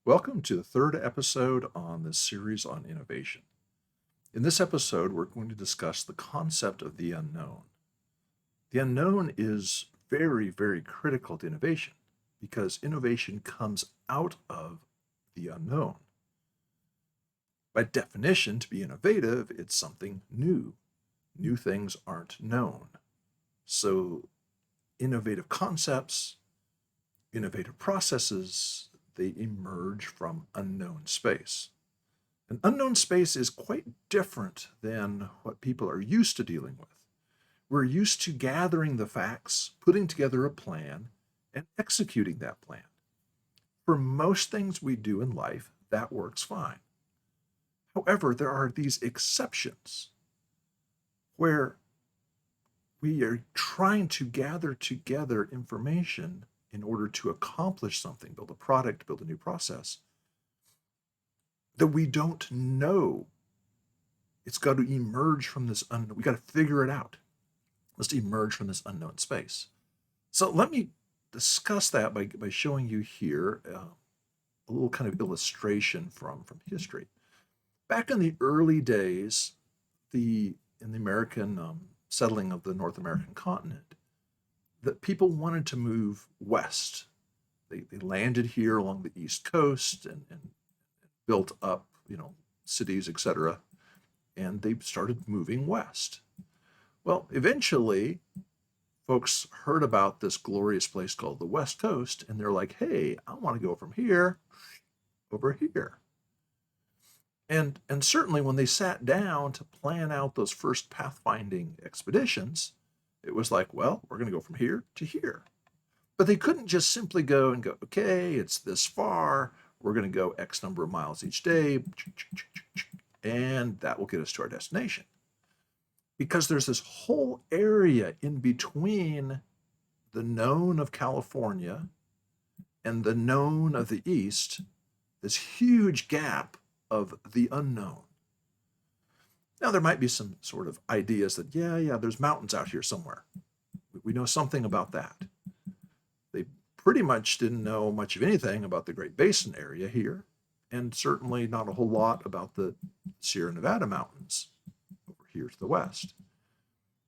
Welcome to the third episode on this series on innovation. In this episode, we're going to discuss the concept of the unknown. The unknown is very, very critical to innovation because innovation comes out of the unknown. By definition, to be innovative, it's something new. New things aren't known. So, innovative concepts, innovative processes, they emerge from unknown space. An unknown space is quite different than what people are used to dealing with. We're used to gathering the facts, putting together a plan, and executing that plan. For most things we do in life, that works fine. However, there are these exceptions where we are trying to gather together information in order to accomplish something, build a product, build a new process, that we don't know. It's got to emerge from this unknown. We got to figure it out. Let's emerge from this unknown space. So let me discuss that by showing you here a little kind of illustration from history. Back in the early days, in the American settling of the North American continent, that people wanted to move west. They landed here along the East Coast and built up, cities, etc. And they started moving west. Well, eventually, folks heard about this glorious place called the West Coast, and they're like, hey, I want to go from here over here. And certainly when they sat down to plan out those first pathfinding expeditions, it was like, well, we're going to go from here to here. But they couldn't just simply go and go, okay, it's this far. We're going to go X number of miles each day, and that will get us to our destination. Because there's this whole area in between the known of California and the known of the East, this huge gap of the unknown. Now, there might be some sort of ideas that, yeah, there's mountains out here somewhere. We know something about that. They pretty much didn't know much of anything about the Great Basin area here, and certainly not a whole lot about the Sierra Nevada mountains over here to the west.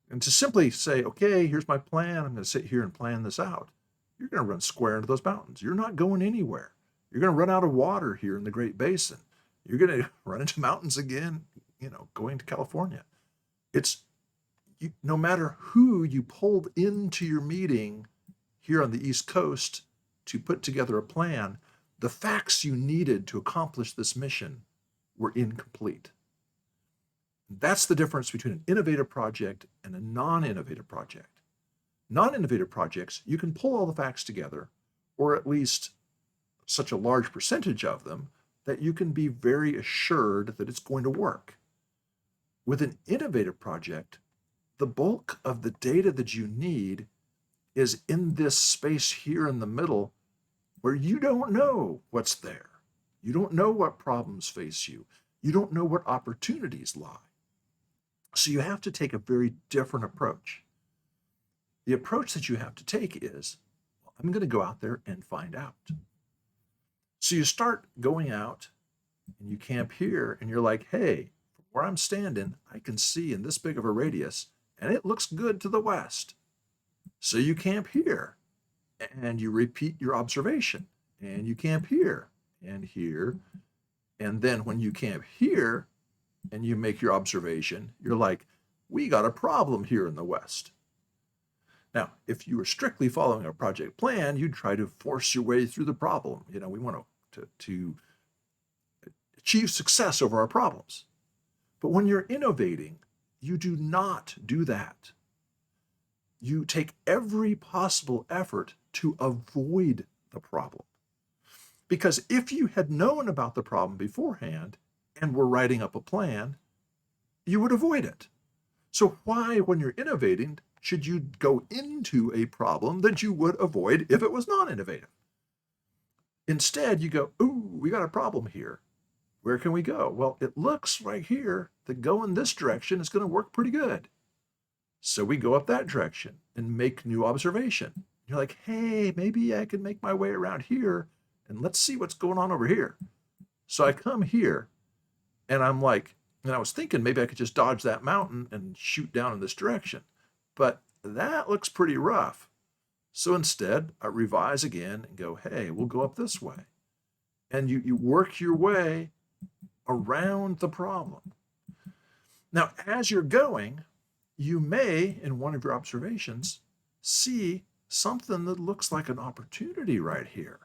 And to simply say, okay, here's my plan, I'm going to sit here and plan this out, you're going to run square into those mountains. You're not going anywhere. You're going to run out of water here in the Great Basin. You're going to run into mountains again, going to California. It's no matter who you pulled into your meeting here on the East Coast to put together a plan, the facts you needed to accomplish this mission were incomplete. That's the difference between an innovative project and a non-innovative project. Non-innovative projects, you can pull all the facts together, or at least such a large percentage of them, that you can be very assured that it's going to work. With an innovative project, the bulk of the data that you need is in this space here in the middle where you don't know what's there. You don't know what problems face you. You don't know what opportunities lie. So you have to take a very different approach. The approach that you have to take is, well, I'm going to go out there and find out. So you start going out and you camp here and you're like, hey, from where I'm standing, I can see in this big of a radius and it looks good to the west. So you camp here and you repeat your observation and you camp here and here. And then when you camp here and you make your observation, you're like, we got a problem here in the west. Now, if you were strictly following a project plan, you'd try to force your way through the problem. We want to achieve success over our problems. But when you're innovating, you do not do that. You take every possible effort to avoid the problem. Because if you had known about the problem beforehand and were writing up a plan, you would avoid it. So why, when you're innovating, should you go into a problem that you would avoid if it was non-innovative? Instead, you go, ooh, we got a problem here. Where can we go? Well, it looks right here that going this direction is going to work pretty good. So we go up that direction and make new observation. You're like, hey, maybe I can make my way around here and let's see what's going on over here. So I come here and I'm like, and I was thinking maybe I could just dodge that mountain and shoot down in this direction, but that looks pretty rough. So instead, I revise again and go, hey, we'll go up this way. And you work your way around the problem. Now, as you're going, you may, in one of your observations, see something that looks like an opportunity right here.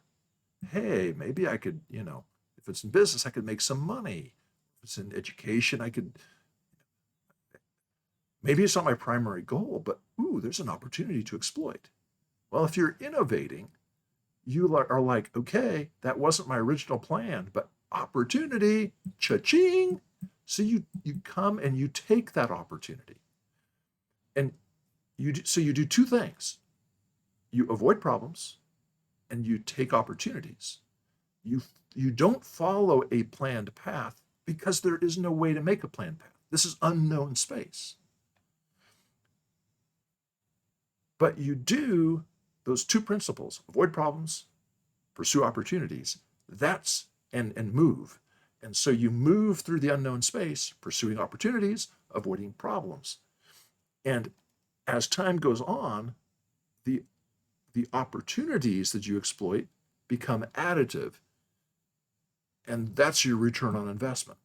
Hey, maybe I could, if it's in business, I could make some money. If it's in education, maybe it's not my primary goal, but ooh, there's an opportunity to exploit. Well, if you're innovating, you are like, okay, that wasn't my original plan, but opportunity, cha-ching. So you come and you take that opportunity. And you do two things. You avoid problems and you take opportunities. You don't follow a planned path because there is no way to make a planned path. This is unknown space. But you do those two principles, avoid problems, pursue opportunities, and move. And so you move through the unknown space, pursuing opportunities, avoiding problems. And as time goes on, the opportunities that you exploit become additive. And that's your return on investment,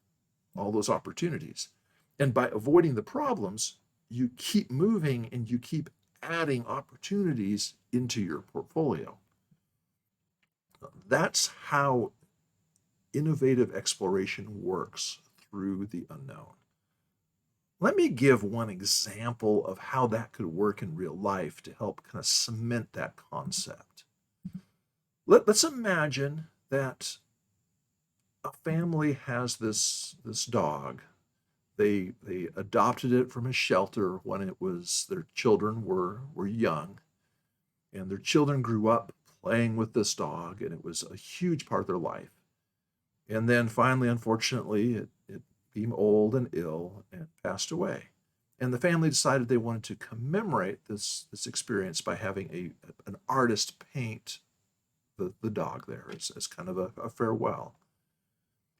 all those opportunities. And by avoiding the problems, you keep moving and you keep adding opportunities into your portfolio. That's how innovative exploration works through the unknown. Let me give one example of how that could work in real life to help kind of cement that concept. Let's imagine that a family has this dog. They adopted it from a shelter when their children were young, and their children grew up playing with this dog, and it was a huge part of their life. And then finally, unfortunately, it became old and ill and passed away. And the family decided they wanted to commemorate this experience by having an artist paint the dog there as kind of a farewell.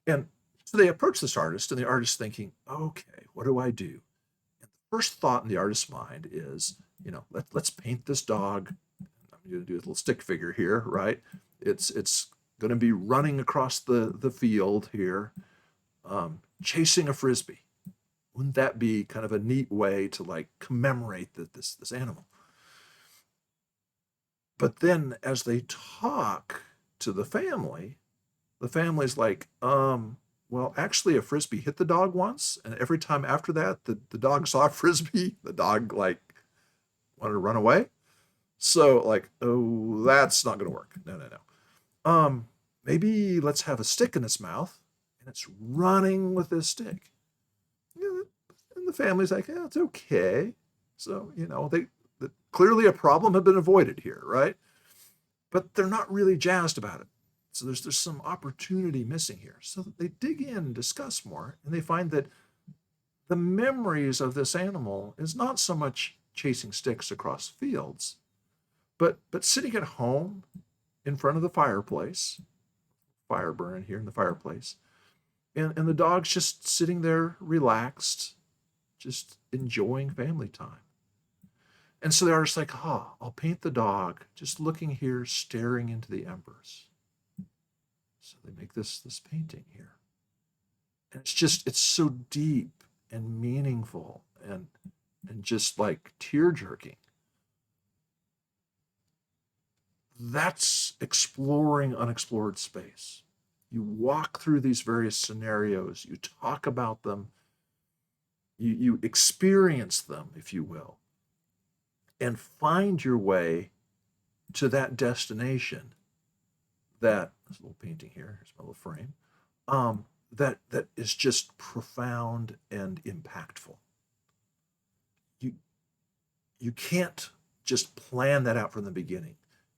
And so they approached this artist, and the artist thinking, okay, what do I do? And the first thought in the artist's mind is, let's paint this dog. I'm going to do a little stick figure here, right? It's going to be running across the field here, chasing a frisbee. Wouldn't that be kind of a neat way to like commemorate this animal? But then as they talk to the family's like, well, actually a frisbee hit the dog once, and every time after that, the dog saw a frisbee, the dog like wanted to run away. So like, oh, that's not going to work. No. Maybe let's have a stick in its mouth, and it's running with this stick. And the family's like, yeah, it's okay. So clearly a problem had been avoided here, right? But they're not really jazzed about it. So there's some opportunity missing here. So they dig in and discuss more, and they find that the memories of this animal is not so much chasing sticks across fields, but sitting at home in front of the fireplace, fire burning here in the fireplace, and the dog's just sitting there relaxed, just enjoying family time. And so the artist's like, I'll paint the dog just looking here, staring into the embers. So they make this painting here. And it's so deep and meaningful and just like tear-jerking. That's exploring unexplored space. You walk through these various scenarios, you talk about them, you experience them, if you will, and find your way to that destination that, this little painting here, here's my little frame, that is just profound and impactful. You can't just plan that out from the beginning.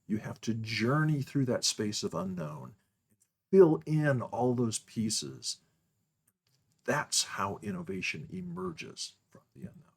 You have to journey through that space of unknown, fill in all those pieces. That's how innovation emerges from the unknown.